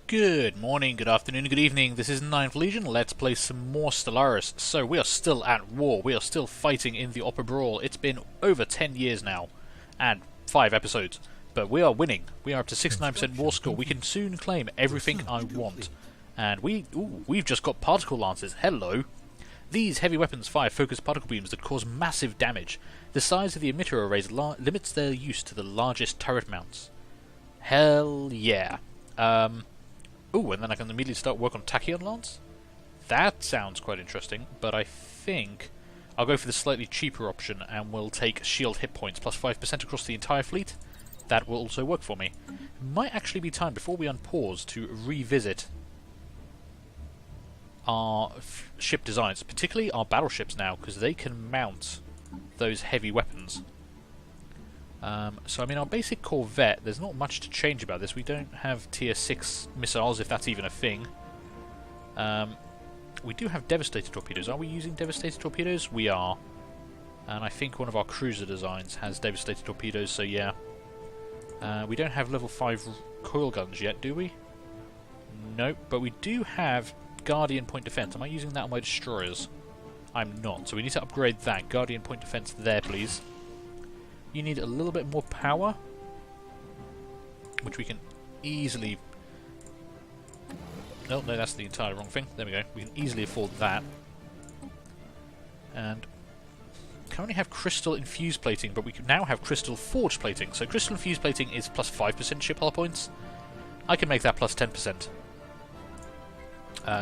Good morning, good afternoon, good evening. This is Ninth Legion. Let's play some more Stellaris. So we are still at war. We are still fighting in the Opera Brawl. It's been over 10 years now, and 5 episodes. But we are winning. We are up to 69% war score. We can soon claim everything I want. And we've just got particle lances. Hello. These heavy weapons fire focused particle beams that cause massive damage. The size of the emitter arrays limits their use to the largest turret mounts. Hell yeah. Ooh, and then I can immediately start work on Tachyon Lance? That sounds quite interesting, but I think I'll go for the slightly cheaper option and we'll take shield hit points plus 5% across the entire fleet. That will also work for me. It might actually be time, before we unpause, to revisit our ship designs, particularly our battleships now, because they can mount those heavy weapons. So I mean, our basic corvette, there's not much to change about this. We don't have tier 6 missiles, if that's even a thing. We do have devastator torpedoes. Are we using devastator torpedoes? We are. And I think one of our cruiser designs has devastator torpedoes, so yeah. We don't have level 5 coil guns yet, do we? Nope, but we do have Guardian point defense. Am I using that on my destroyers? I'm not, so we need to upgrade that. Guardian point defense there, please. You need a little bit more power, which we can easily... No, that's the entire wrong thing. There we go. We can easily afford that. And currently have crystal infused plating, but we can now have crystal forged plating. So crystal infused plating is plus 5% ship hull points. I can make that plus 10%.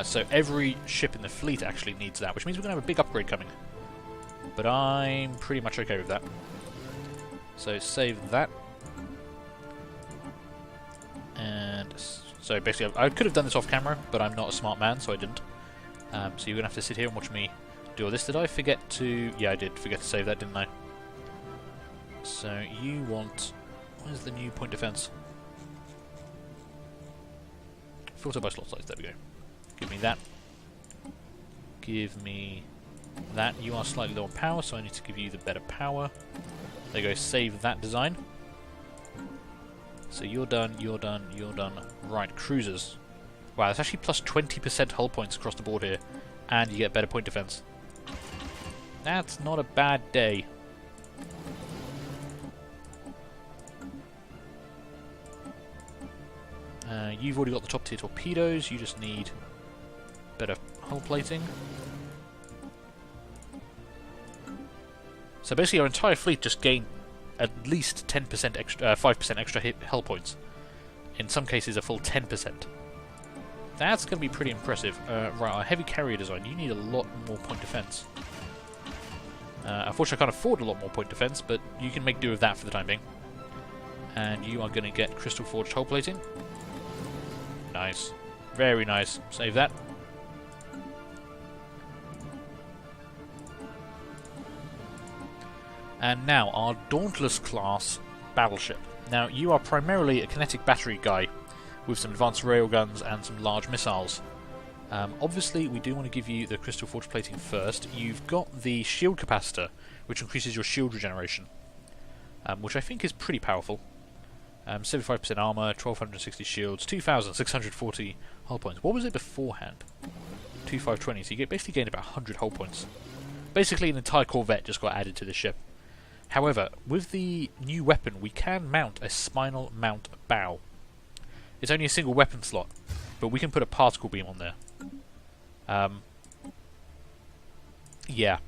So every ship in the fleet actually needs that, which means we're going to have a big upgrade coming. But I'm pretty much okay with that. So save that. And so basically I could have done this off camera, but I'm not a smart man, so I didn't. So you're going to have to sit here and watch me do all this. Did I forget to... Yeah, I did forget to save that, didn't I? So you want... Where's the new point defense? Filter by slot size, there we go. Give me that. Give me that. You are slightly low on power, so I need to give you the better power. There you go, save that design. So you're done, you're done, you're done. Right, cruisers. Wow, that's actually plus 20% hull points across the board here. And you get better point defense. That's not a bad day. You've already got the top tier torpedoes, you just need better hull plating. So basically our entire fleet just gained at least 10% extra, 5% extra hull points. In some cases a full 10%. That's going to be pretty impressive. Right, our heavy carrier design, you need a lot more point defense. Unfortunately I can't afford a lot more point defense, but you can make do with that for the time being. And you are going to get crystal forged hull plating. Nice. Very nice. Save that. And now, our Dauntless class battleship. Now, you are primarily a kinetic battery guy with some advanced railguns and some large missiles. Obviously, we do want to give you the crystal forge plating first. You've got the shield capacitor, which increases your shield regeneration, which I think is pretty powerful. 75% armor, 1260 shields, 2640 hull points. What was it beforehand? 2520, so you basically gained about 100 hull points. Basically, an entire corvette just got added to the ship. However, with the new weapon, we can mount a spinal mount bow. It's only a single weapon slot, but we can put a particle beam on there. Yeah.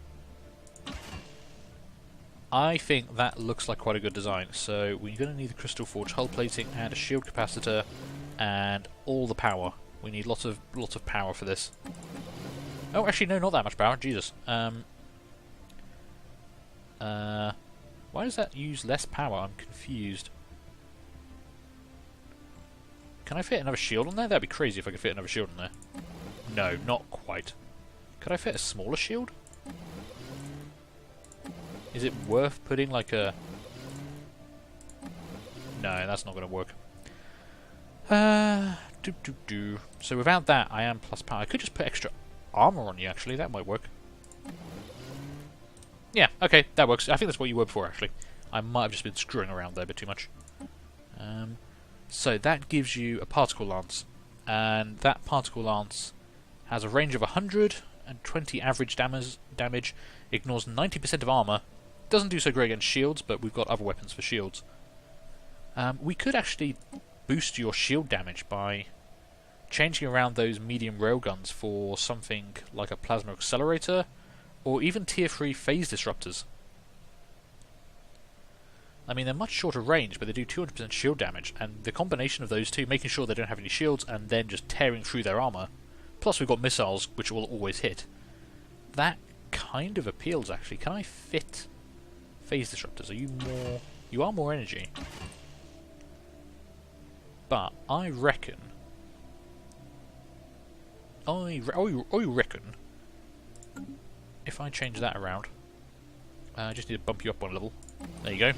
I think that looks like quite a good design. So we're going to need the crystal forge hull plating and a shield capacitor and all the power. We need lots of power for this. Oh, actually, no, not that much power. Jesus. Why does that use less power? I'm confused. Can I fit another shield on there? That'd be crazy if I could fit another shield on there. No, not quite. Could I fit a smaller shield? Is it worth putting like a... No, that's not going to work. So without that, I am plus power. I could just put extra armor on you, actually. That might work. Yeah, okay, that works. I think that's what you were before, actually. I might have just been screwing around there a bit too much. So that gives you a particle lance. and that particle lance has a range of 120 average damage, ignores 90% of armor, doesn't do so great against shields, but we've got other weapons for shields. We could actually boost your shield damage by changing around those medium railguns for something like a plasma accelerator, or even tier 3 phase disruptors. I mean, they're much shorter range, but they do 200% shield damage, and the combination of those two, making sure they don't have any shields, and then just tearing through their armor, plus we've got missiles, which will always hit. That kind of appeals, actually. Can I fit phase disruptors? Are you more... You are more energy. But I reckon... I reckon... If I change that around... I just need to bump you up one level. There you go.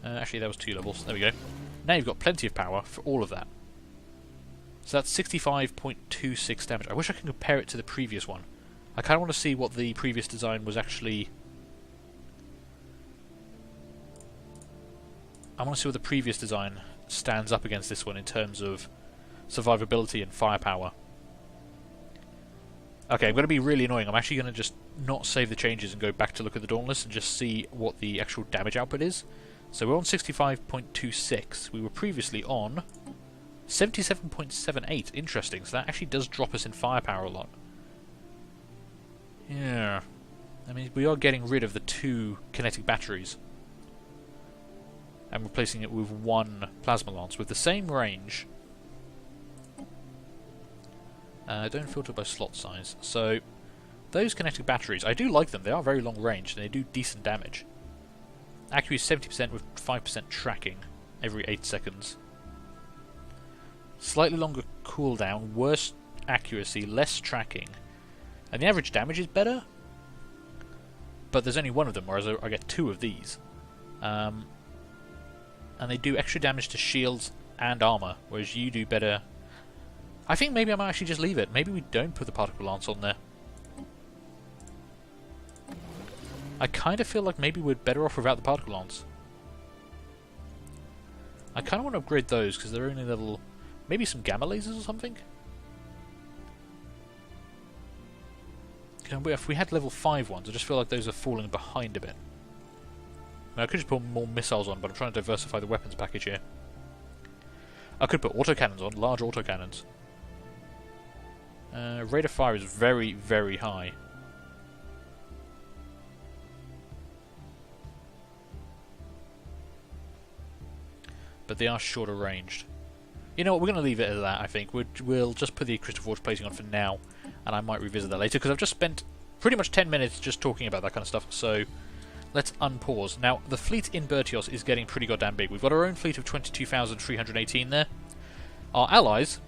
Actually, that was 2 levels. There we go. Now you've got plenty of power for all of that. So that's 65.26 damage. I wish I could compare it to the previous one. I kind of want to see what the previous design was actually... I want to see what the previous design stands up against this one in terms of survivability and firepower. Okay, I'm going to be really annoying. I'm actually going to just not save the changes and go back to look at the Dauntless and just see what the actual damage output is. So we're on 65.26. We were previously on 77.78. Interesting. So that actually does drop us in firepower a lot. Yeah. I mean, we are getting rid of the 2 kinetic batteries and replacing it with 1 plasma lance with the same range. Don't filter by slot size. So those kinetic batteries, I do like them. They are very long range and they do decent damage. Accuracy 70% with 5% tracking every 8 seconds. Slightly longer cooldown, worse accuracy, less tracking. And the average damage is better. But there's only 1 of them, whereas I get 2 of these. And they do extra damage to shields and armor, whereas you do better. I think maybe I might actually just leave it. Maybe we don't put the particle lance on there. I kind of feel like maybe we're better off without the particle lance. I kind of want to upgrade those because they're only level... Maybe some gamma lasers or something? If we had level 5 ones, I just feel like those are falling behind a bit. I mean, I could just put more missiles on, but I'm trying to diversify the weapons package here. I could put autocannons on, large autocannons. Rate of fire is very, very high. But they are shorter ranged. You know what, we're going to leave it at that, I think. We'll just put the Crystal Forge plating on for now, and I might revisit that later, because I've just spent pretty much 10 minutes just talking about that kind of stuff, so let's unpause. Now, the fleet in Bertios is getting pretty goddamn big. We've got our own fleet of 22,318 there. Our allies,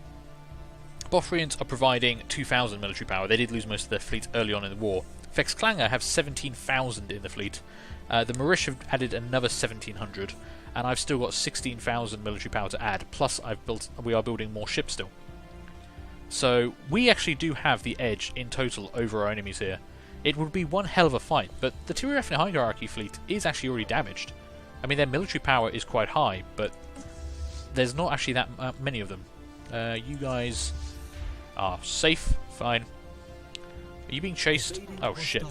Bothrians, are providing 2,000 military power. They did lose most of their fleet early on in the war. Vex Clanger have 17,000 in the fleet. The Marish have added another 1,700. And I've still got 16,000 military power to add, plus we are building more ships still. So we actually do have the edge in total over our enemies here. It would be one hell of a fight, but the Tyrafn Hierarchy fleet is actually already damaged. I mean, their military power is quite high, but there's not actually that many of them. You guys are safe, fine. Are you being chased? Oh shit.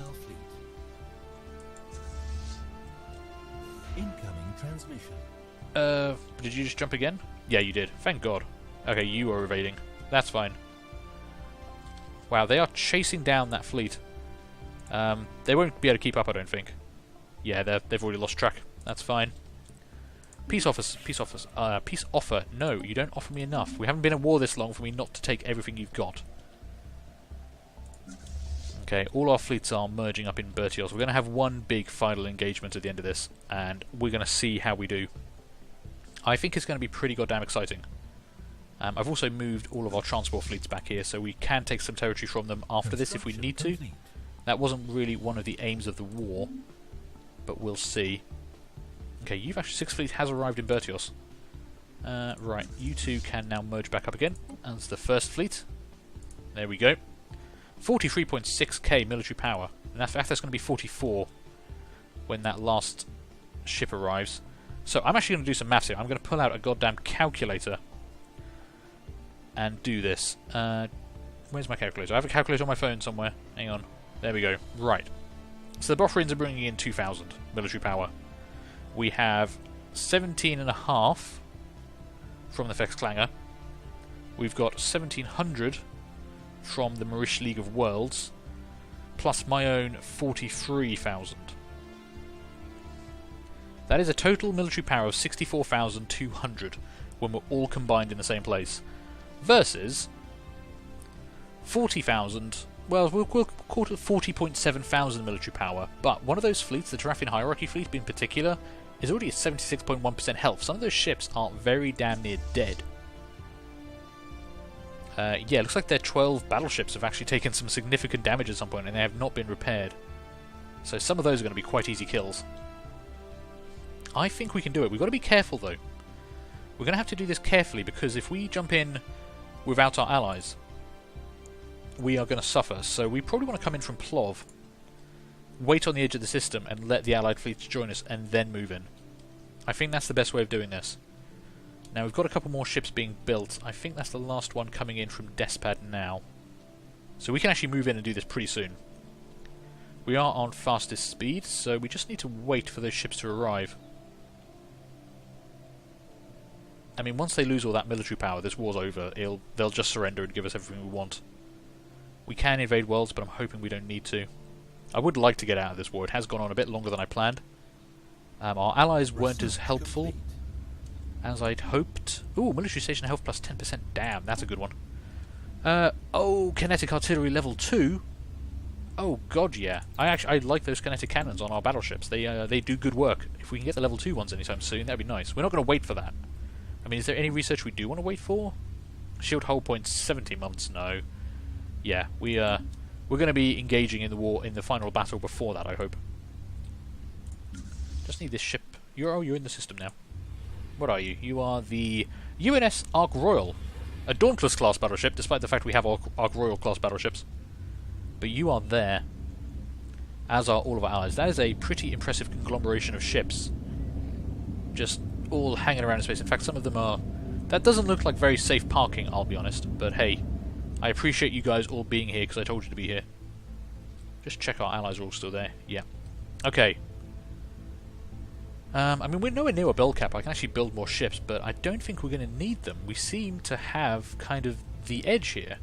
Transmission. Did you just jump again? Yeah, you did. Thank God. Okay, you are evading. That's fine. Wow, they are chasing down that fleet. They won't be able to keep up, I don't think. Yeah, they've already lost track. That's fine. Peace offer. No, you don't offer me enough. We haven't been at war this long for me not to take everything you've got. Okay, all our fleets are merging up in Bertios. We're going to have one big final engagement at the end of this, and we're going to see how we do. I think it's going to be pretty goddamn exciting. I've also moved all of our transport fleets back here, so we can take some territory from them after this if we need to. That wasn't really one of the aims of the war, but we'll see. Okay, you've actually 6 fleet has arrived in Bertios. Right, you two can now merge back up again. That's the first fleet. There we go. 43.6k military power. And that's going to be 44 when that last ship arrives. So I'm actually going to do some maths here. I'm going to pull out a goddamn calculator. and do this. Where's my calculator? I have a calculator on my phone somewhere. Hang on. There we go. Right. So the Bothrians are bringing in 2,000 military power. We have 17.5 from the Fexclanger. We've got 1,700 from the Marish League of Worlds, plus my own 43,000. That is a total military power of 64,200 when we're all combined in the same place, versus 40,000. Well, we'll call it 40.7 thousand military power, but one of those fleets, the Terrafian Hierarchy fleet in particular, is already at 76.1% health. Some of those ships are very damn near dead. Yeah, it looks like their 12 battleships have actually taken some significant damage at some point, and they have not been repaired. So some of those are going to be quite easy kills. I think we can do it. We've got to be careful, though. We're going to have to do this carefully, because if we jump in without our allies, we are going to suffer. So we probably want to come in from Plov, wait on the edge of the system, and let the allied fleets join us, and then move in. I think that's the best way of doing this. Now, we've got a couple more ships being built. I think that's the last one coming in from Despad now. So we can actually move in and do this pretty soon. We are on fastest speed, so we just need to wait for those ships to arrive. I mean, once they lose all that military power, this war's over. They'll just surrender and give us everything we want. We can invade worlds, but I'm hoping we don't need to. I would like to get out of this war. It has gone on a bit longer than I planned. Our allies weren't as helpful as I'd hoped. Ooh, military station health plus 10%. Damn, that's a good one. Oh, kinetic artillery level 2. Oh god, yeah. I like those kinetic cannons on our battleships. They do good work. If we can get the level 2 ones anytime soon, that'd be nice. We're not going to wait for that. I mean, is there any research we do want to wait for? Shield hull points 70 months. No. Yeah, we're going to be engaging in the war in the final battle before that, I hope. Just need this ship. You're in the system now. What are you? You are the UNS Ark Royal, a Dauntless class battleship, despite the fact we have Ark Royal class battleships. But you are there, as are all of our allies. That is a pretty impressive conglomeration of ships, just all hanging around in space. In fact, some of them are... That doesn't look like very safe parking, I'll be honest, but hey, I appreciate you guys all being here, because I told you to be here. Just check our allies are all still there. Yeah. Okay. I mean, we're nowhere near a build cap. I can actually build more ships, but I don't think we're going to need them. We seem to have kind of the edge here.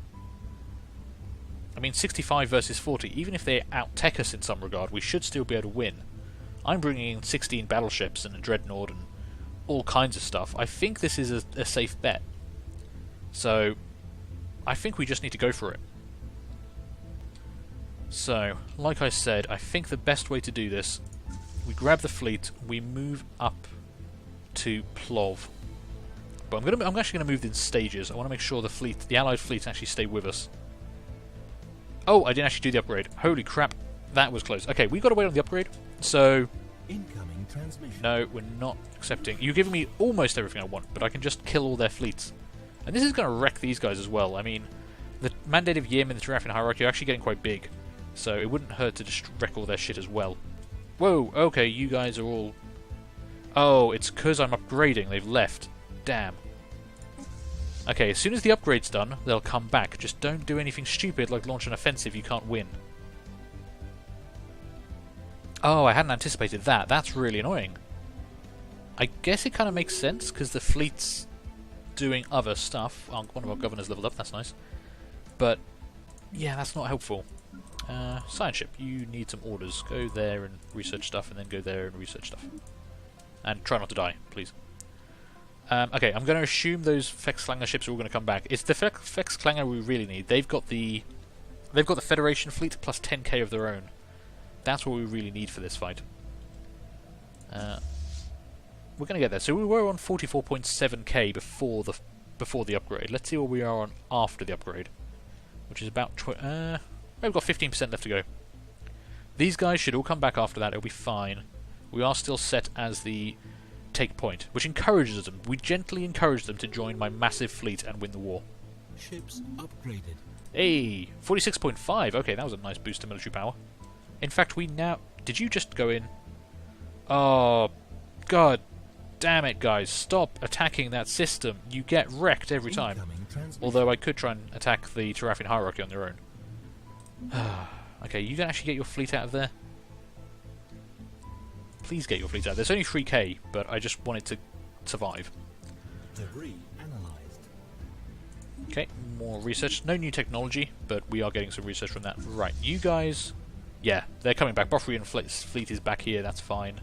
I mean, 65 versus 40. Even if they out-tech us in some regard, we should still be able to win. I'm bringing in 16 battleships and a dreadnought and all kinds of stuff. I think this is a safe bet. So, I think we just need to go for it. So, like I said, I think the best way to do this... We grab the fleet, we move up to Plov. But I'm actually going to move in stages. I want to make sure the allied fleets actually stay with us. Oh, I didn't actually do the upgrade. Holy crap, that was close. Okay, we've got to wait on the upgrade. So... Incoming transmission. No, we're not accepting. You're giving me almost everything I want, but I can just kill all their fleets. And this is going to wreck these guys as well. I mean, the Mandate of Yim and the Terrafian Hierarchy are actually getting quite big. So it wouldn't hurt to just wreck all their shit as well. Whoa, okay, you guys are all... Oh, it's because I'm upgrading. They've left. Damn. Okay, as soon as the upgrade's done, they'll come back. Just don't do anything stupid like launch an offensive you can't win. Oh, I hadn't anticipated that. That's really annoying. I guess it kind of makes sense, because the fleet's doing other stuff. One of our governors leveled up, that's nice. But, yeah, that's not helpful. Science ship, you need some orders. Go there and research stuff, and then go there and research stuff. And try not to die, please. Okay, I'm going to assume those Fexclanger ships are all going to come back. It's the Fexclanger we really need. They've got the Federation fleet plus 10k of their own. That's what we really need for this fight. We're going to get there. So we were on 44.7k before the upgrade. Let's see what we are on after the upgrade, which is about we've got 15% left to go. These guys should all come back after that. It'll be fine. We are still set as the take point, which encourages them. We gently encourage them to join my massive fleet and win the war. Ships upgraded. Hey, 46.5. Okay, that was a nice boost to military power. In fact, we now... Did you just go in? Oh, God. damn it, guys. Stop attacking that system. You get wrecked every time. Incoming transmission. Although I could try and attack the Terrafian hierarchy on their own. Okay, you can actually get your fleet out of there. Please get your fleet out. There's only 3k, but I just want it to survive. Debris analyzed. Okay, more research. No new technology, but we are getting some research from that. Right, you guys... Yeah, they're coming back. Bufferian fleet is back here, that's fine.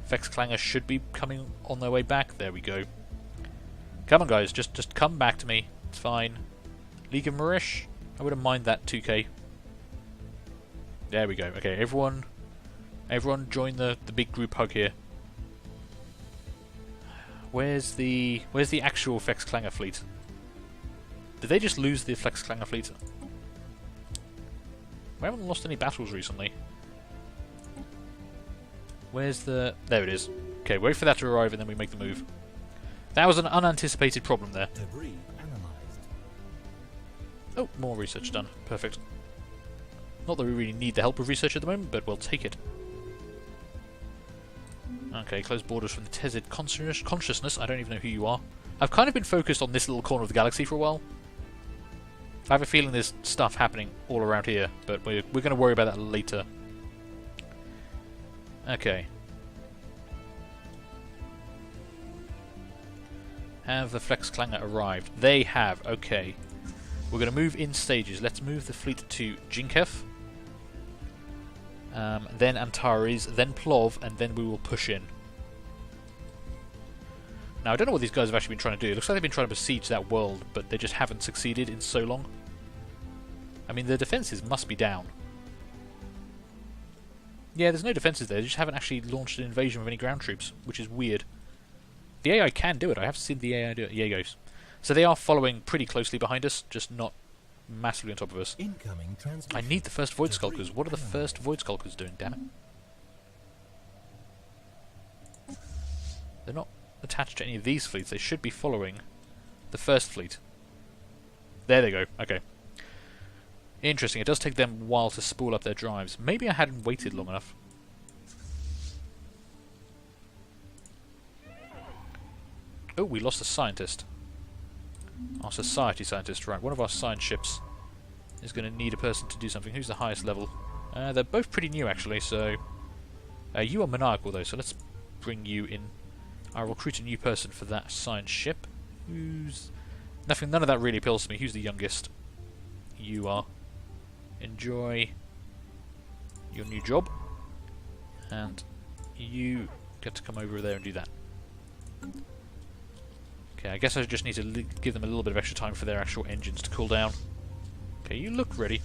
Vex Clanger should be coming on their way back. There we go. Come on, guys, just come back to me. It's fine. League of Marish, I wouldn't mind that 2k. There we go. Okay, everyone join the big group hug here. Where's the actual Vex Clanger fleet? Did they just lose the Vex Clanger fleet? We haven't lost any battles recently. Where's the... There it is. Okay, wait for that to arrive and then we make the move. That was an unanticipated problem there. Debris analyzed. Oh, more research done. Perfect. Not that we really need the help of research at the moment, but we'll take it. Okay, close borders from the Tezid consciousness. I don't even know who you are. I've kind of been focused on this little corner of the galaxy for a while. I have a feeling there's stuff happening all around here, but we're going to worry about that later. Okay. Have the Vex Clanger arrived? They have, okay. We're going to move in stages. Let's move the fleet to Jinkef. Then Antares, then Plov, and then we will push in. Now, I don't know what these guys have actually been trying to do. It looks like they've been trying to besiege that world, but they just haven't succeeded in so long. I mean, their defences must be down. Yeah, there's no defences there. They just haven't actually launched an invasion with any ground troops, which is weird. The AI can do it. I have seen the AI do it. Yagos. So they are following pretty closely behind us, just not massively on top of us. Incoming I transmission. need the first Void Skulkers. What are the first Void Skulkers doing, damn it? They're not attached to any of these fleets. They should be following the first fleet. There they go. Okay. Interesting. It does take them a while to spool up their drives. Maybe I hadn't waited long enough. Oh, we lost a scientist. Our society scientist, right. One of our science ships is going to need a person to do something. Who's the highest level? They're both pretty new, actually, so... you are maniacal, though, so let's bring you in. I'll recruit a new person for that science ship. Who's... None of that really appeals to me. Who's the youngest? You are. Enjoy your new job. And you get to come over there and do that. Okay, I guess I just need to give them a little bit of extra time for their actual engines to cool down. Okay, you look ready.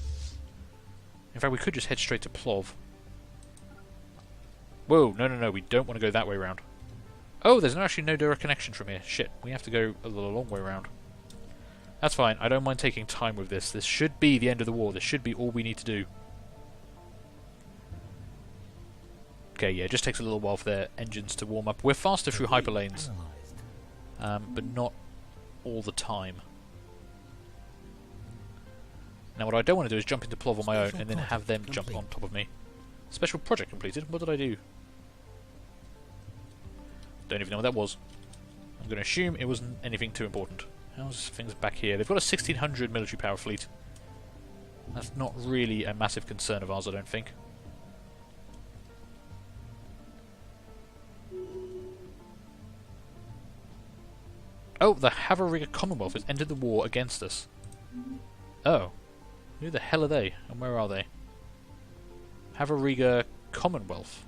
In fact, we could just head straight to Plov. Whoa, no, we don't want to go that way around. Oh, there's actually no direct connection from here. Shit, we have to go a long way around. That's fine, I don't mind taking time with this. This should be the end of the war. This should be all we need to do. Okay, yeah, it just takes a little while for their engines to warm up. We're faster through hyperlanes. But not all the time. Now what I don't want to do is jump into Plov on my own and then have them jump on top of me. Special project completed? What did I do? Don't even know what that was. I'm going to assume it wasn't anything too important. How's things back here? They've got a 1600 military power fleet. That's not really a massive concern of ours, I don't think. Oh, the Havariga Commonwealth has entered the war against us. Oh. Who the hell are they? And where are they? Havariga Commonwealth.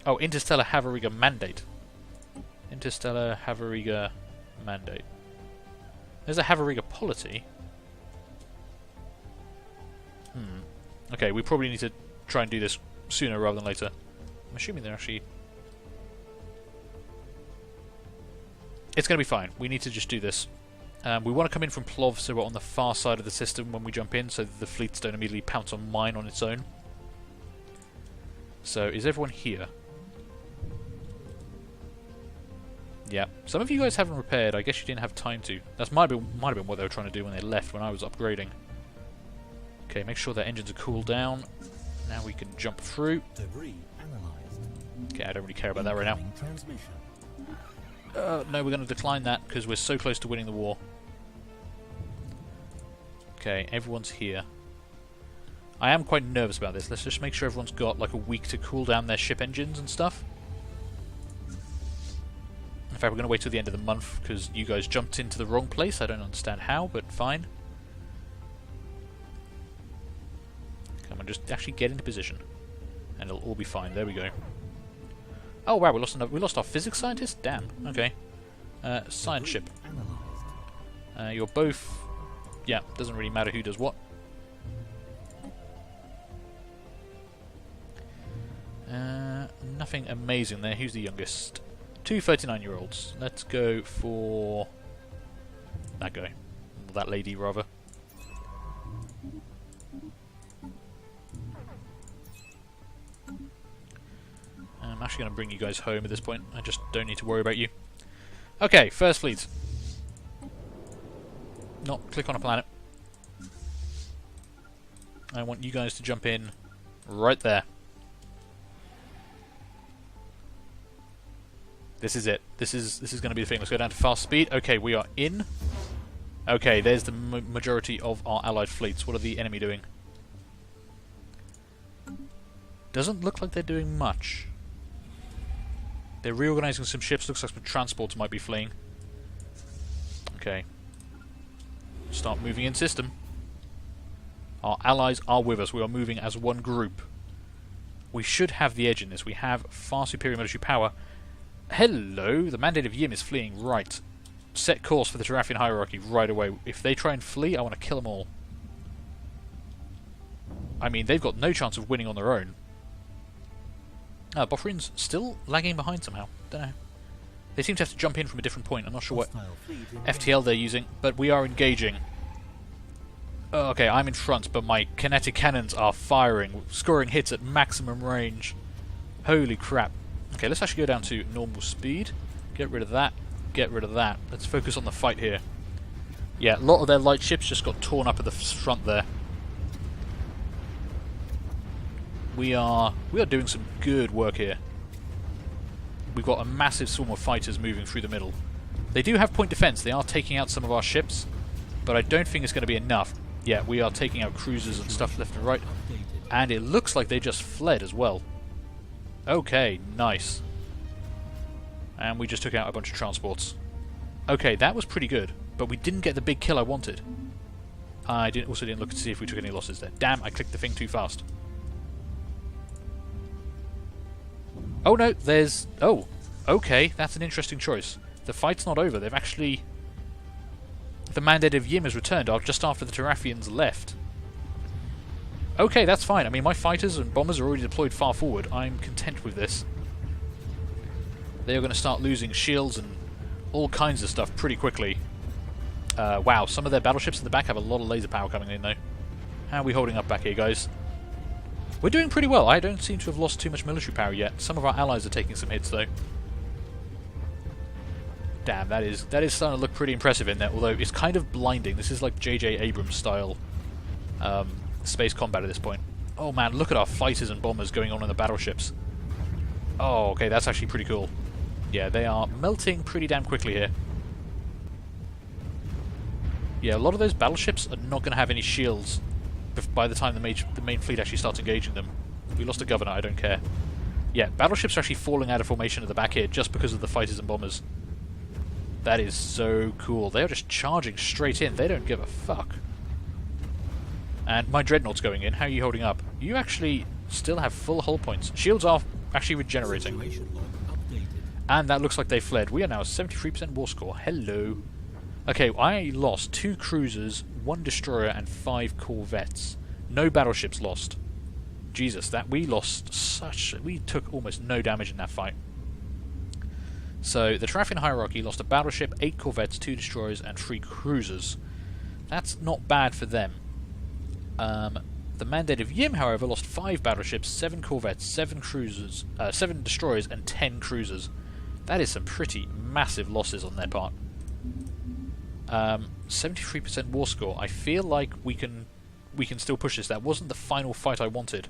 Oh, Interstellar Havariga Mandate. Interstellar Havariga Mandate. There's a Havariga Polity. Okay, we probably need to try and do this sooner rather than later. I'm assuming they're actually... It's going to be fine. We need to just do this. We want to come in from Plov so we're on the far side of the system when we jump in, so the fleets don't immediately pounce on mine on its own. So, is everyone here? Yeah. Some of you guys haven't repaired. I guess you didn't have time to. That might have been what they were trying to do when they left, when I was upgrading. Okay, make sure their engines are cooled down. Now we can jump through. Debris analyzed. Okay, I don't really care about that right now. Incoming transmission. No, we're going to decline that because we're so close to winning the war. Okay, everyone's here. I am quite nervous about this. Let's just make sure everyone's got like a week to cool down their ship engines and stuff. In fact, we're going to wait till the end of the month because you guys jumped into the wrong place. I don't understand how, but fine. Come on, just actually get into position. And it'll all be fine. There we go. Oh wow, we lost our physics scientist? Damn, okay. Science ship. You're both... Yeah, doesn't really matter who does what. Nothing amazing there. Who's the youngest? Two 39-year-olds. Let's go for... that guy. Or that lady, rather. I'm actually going to bring you guys home at this point. I just don't need to worry about you. Okay, first fleet. Not click on a planet. I want you guys to jump in right there. This is it. This is going to be the thing. Let's go down to fast speed. Okay, we are in. Okay, there's the majority of our allied fleets. What are the enemy doing? Doesn't look like they're doing much. They're reorganizing some ships. Looks like some transports might be fleeing. Okay. Start moving in system. Our allies are with us. We are moving as one group. We should have the edge in this. We have far superior military power. Hello! The Mandate of Yim is fleeing. Right. Set course for the Terrafian hierarchy right away. If they try and flee, I want to kill them all. I mean, they've got no chance of winning on their own. Bothrin's still lagging behind somehow. Don't know. They seem to have to jump in from a different point. I'm not sure what FTL they're using, but we are engaging. Oh, okay, I'm in front, but my kinetic cannons are firing, scoring hits at maximum range. Holy crap. Okay, let's actually go down to normal speed. Get rid of that. Get rid of that. Let's focus on the fight here. Yeah, a lot of their light ships just got torn up at the front there. We are doing some good work here. We've got a massive swarm of fighters moving through the middle. They do have point defense. They are taking out some of our ships, but I don't think it's going to be enough. Yeah, we are taking out cruisers and stuff left and right. And it looks like they just fled as well. Okay, nice. And we just took out a bunch of transports. Okay, that was pretty good, but we didn't get the big kill I wanted. I also didn't look to see if we took any losses there. Damn, I clicked the thing too fast. Oh no, there's... Oh, okay, that's an interesting choice. The fight's not over. They've actually... The Mandate of Yim has returned just after the Terrafians left. Okay, that's fine. I mean, my fighters and bombers are already deployed far forward. I'm content with this. They are going to start losing shields and all kinds of stuff pretty quickly. Wow, some of their battleships in the back have a lot of laser power coming in, though. How are we holding up back here, guys? We're doing pretty well. I don't seem to have lost too much military power yet. Some of our allies are taking some hits, though. Damn, that is starting to look pretty impressive in there, although it's kind of blinding. This is like J.J. Abrams style space combat at this point. Oh man, look at our fighters and bombers going on in the battleships. Oh, okay, that's actually pretty cool. Yeah, they are melting pretty damn quickly here. Yeah, a lot of those battleships are not going to have any shields by the time the main fleet actually starts engaging them. We lost a governor, I don't care. Yeah, battleships are actually falling out of formation at the back here just because of the fighters and bombers. That is so cool. They are just charging straight in. They don't give a fuck. And my dreadnought's going in. How are you holding up? You actually still have full hull points. Shields are actually regenerating. And that looks like they fled. We are now 73% war score. Hello. Okay, I lost 2 cruisers, 1 destroyer, and 5 corvettes. No battleships lost. Jesus, that we lost such... We took almost no damage in that fight. So, the Terrafian hierarchy lost a battleship, 8 corvettes, 2 destroyers, and 3 cruisers. That's not bad for them. The Mandate of Yim, however, lost 5 battleships, 7 corvettes, 7 cruisers, 7 destroyers, and 10 cruisers. That is some pretty massive losses on their part. 73% war score. I feel like we can still push this. That wasn't the final fight I wanted.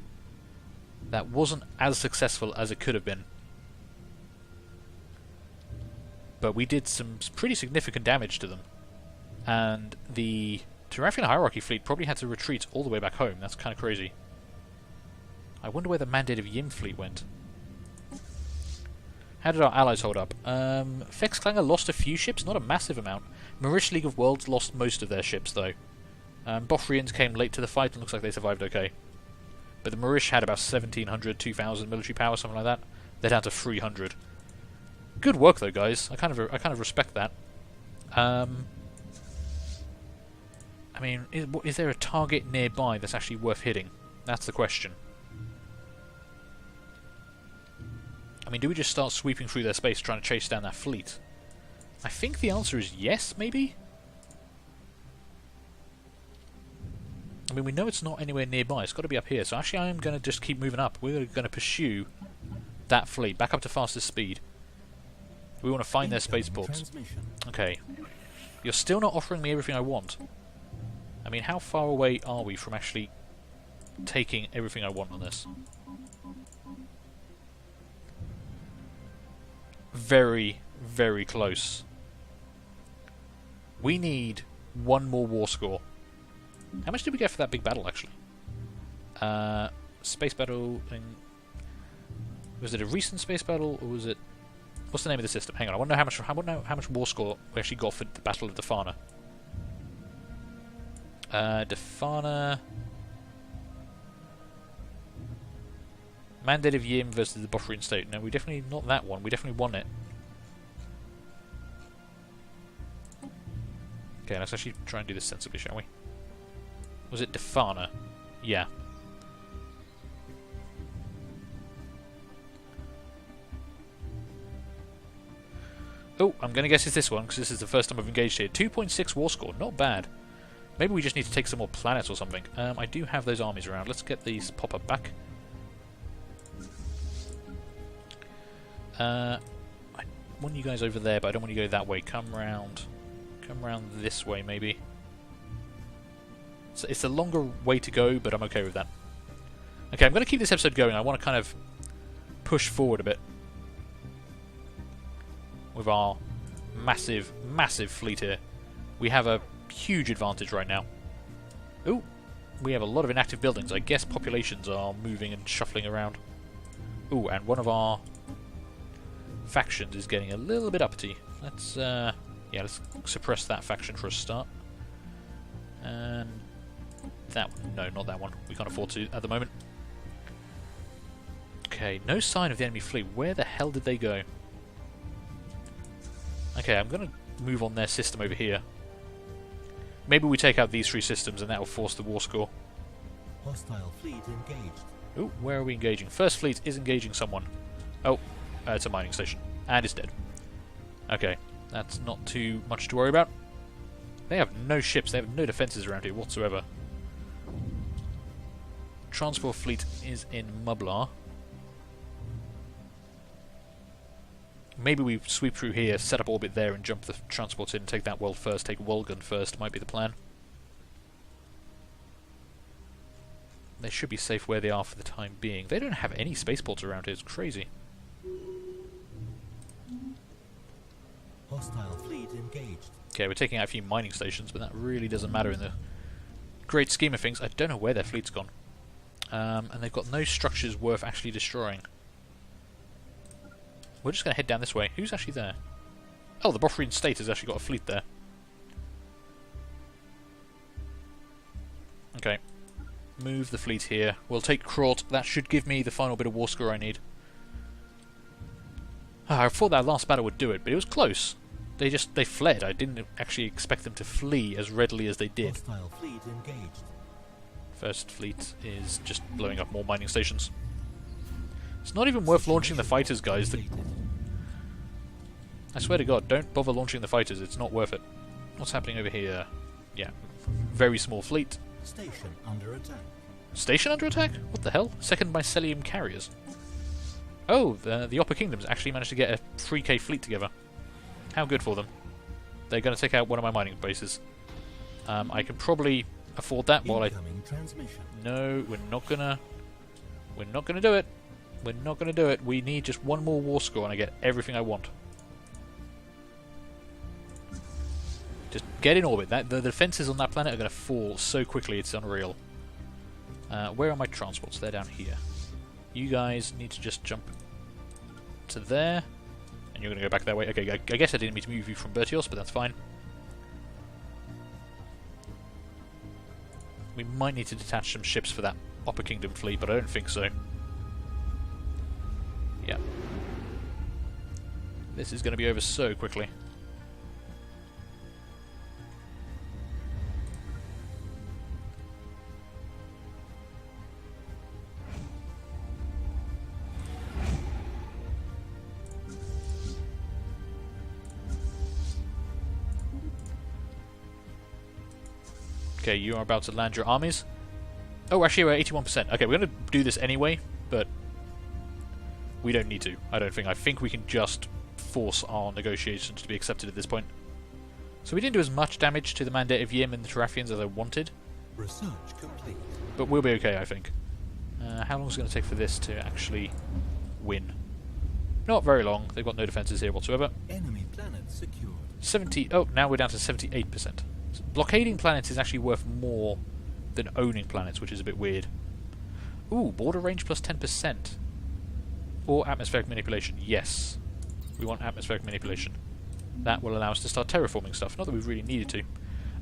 That wasn't as successful as it could have been. But we did some pretty significant damage to them. And the Terrafian Hierarchy fleet probably had to retreat all the way back home. That's kind of crazy. I wonder where the Mandate of Yim fleet went. How did our allies hold up? Fexklanger lost a few ships, not a massive amount. Marish League of Worlds lost most of their ships, though. Bothrians came late to the fight and looks like they survived okay. But the Marish had about 1,700, 2,000 military power, something like that. They're down to 300. Good work, though, guys. I kind of respect that. I mean, is there a target nearby that's actually worth hitting? That's the question. I mean, do we just start sweeping through their space trying to chase down that fleet? I think the answer is yes, maybe? I mean, we know it's not anywhere nearby. It's got to be up here. So actually, I am going to just keep moving up. We're going to pursue that fleet back up to fastest speed. We want to find their spaceports. Okay. You're still not offering me everything I want. I mean, how far away are we from actually taking everything I want on this? Very, very close. We need one more war score. How much did we get for that big battle, actually? Space battle thing. Was it a recent space battle, or was it... What's the name of the system? Hang on, I want to know how much war score we actually got for the Battle of Defana. Defana... Mandate of Yim versus the Bothrian State. No, we definitely... Not that one. We definitely won it. Okay, let's actually try and do this sensibly, shall we? Was it Defana? Yeah. Oh, I'm going to guess it's this one, because this is the first time I've engaged here. 2.6 war score, not bad. Maybe we just need to take some more planets or something. I do have those armies around. Let's get these pop-up back. I want you guys over there, but I don't want you to go that way. Come round this way, maybe. So it's a longer way to go, but I'm okay with that. Okay, I'm going to keep this episode going. I want to kind of push forward a bit with our massive, massive fleet here. We have a huge advantage right now. Ooh, we have a lot of inactive buildings. I guess populations are moving and shuffling around. Ooh, and one of our factions is getting a little bit uppity. Let's let's suppress that faction for a start. And that one. No, not that one. We can't afford to at the moment. Okay, no sign of the enemy fleet. Where the hell did they go? Okay, I'm going to move on their system over here. Maybe we take out these three systems and that will force the war score. Hostile fleet engaged. Ooh, where are we engaging? First fleet is engaging someone. Oh, it's a mining station. And it's dead. Okay, that's not too much to worry about. They have no ships, they have no defences around here whatsoever. Transport fleet is in Mublar. Maybe we sweep through here, set up orbit there and jump the transports in, take that world first, take Wolgan first, might be the plan. They should be safe where they are for the time being. They don't have any spaceports around here, it's crazy. Hostile fleet engaged. Okay, we're taking out a few mining stations, but that really doesn't matter in the great scheme of things. I don't know where their fleet's gone. And they've got no structures worth actually destroying. We're just going to head down this way. Who's actually there? Oh, the Bothrian State has actually got a fleet there. Okay. Move the fleet here. We'll take Kraut. That should give me the final bit of war score I need. I thought that last battle would do it, but it was close. They fled. I didn't actually expect them to flee as readily as they did. Hostile fleet engaged. First fleet is just blowing up more mining stations. It's not even worth launching the fighters, guys. I swear to God, don't bother launching the fighters. It's not worth it. What's happening over here? Yeah, very small fleet. Station under attack. Station under attack? What the hell? Second mycelium carriers. Oh, the Upper Kingdoms actually managed to get a 3k fleet together. How good for them. They're going to take out one of my mining bases. I can probably afford that while I... Transmission. No, we're not gonna We're not going to do it. We're not going to do it. We need just one more war score and I get everything I want. Just get in orbit. The defences on that planet are going to fall so quickly, it's unreal. Where are my transports? They're down here. You guys need to just jump to there. And you're going to go back that way. Okay, I guess I didn't mean to move you from Bertios, but that's fine. We might need to detach some ships for that Upper Kingdom fleet, but I don't think so. Yeah. This is going to be over so quickly. Okay, you are about to land your armies. Oh, actually, we're 81%. Okay, we're going to do this anyway, but we don't need to, I don't think. I think we can just force our negotiations to be accepted at this point. So we didn't do as much damage to the Mandate of Yim and the Tarathians as I wanted. Research complete. But we'll be okay, I think. How long is it going to take for this to actually win? Not very long. They've got no defences here whatsoever. Enemy planet secured. 70... Oh, now we're down to 78%. So blockading planets is actually worth more than owning planets, which is a bit weird. Ooh, border range plus 10%. Or atmospheric manipulation. Yes. We want atmospheric manipulation. That will allow us to start terraforming stuff. Not that we've really needed to.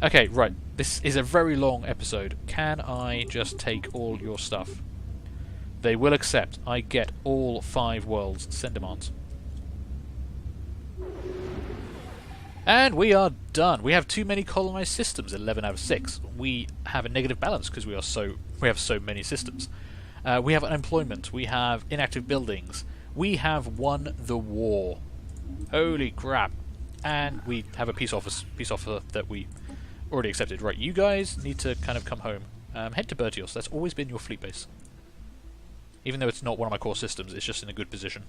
Okay, right. This is a very long episode. Can I just take all your stuff? They will accept. I get all 5 worlds. Send demands. And we are done. We have too many colonized systems, 11 out of 6. We have a negative balance because we have so many systems. We have unemployment. We have inactive buildings. We have won the war. Holy crap. And we have a peace offer that we already accepted. Right, you guys need to kind of come home. Head to Bertios. That's always been your fleet base. Even though it's not one of my core systems, it's just in a good position.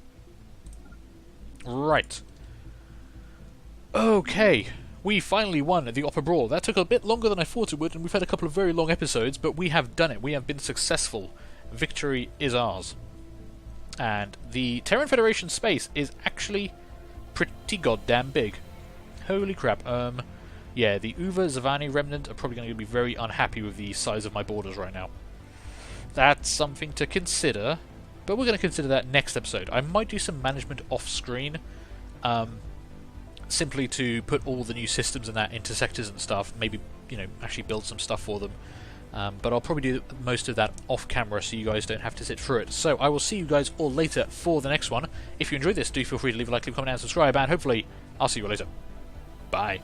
Right. Okay. We finally won the Opera Brawl. That took a bit longer than I thought it would, and we've had a couple of very long episodes, but we have done it. We have been successful. Victory is ours. And the Terran Federation space is actually pretty goddamn big. Holy crap. Yeah, the Uva Zavani Remnant are probably going to be very unhappy with the size of my borders right now. That's something to consider, but we're going to consider that next episode. I might do some management off-screen, simply to put all the new systems and that into sectors and stuff, maybe, you know, actually build some stuff for them. But I'll probably do most of that off-camera so you guys don't have to sit through it. So I will see you guys all later for the next one. If you enjoyed this, do feel free to leave a like, leave a comment and subscribe, and hopefully I'll see you all later. Bye.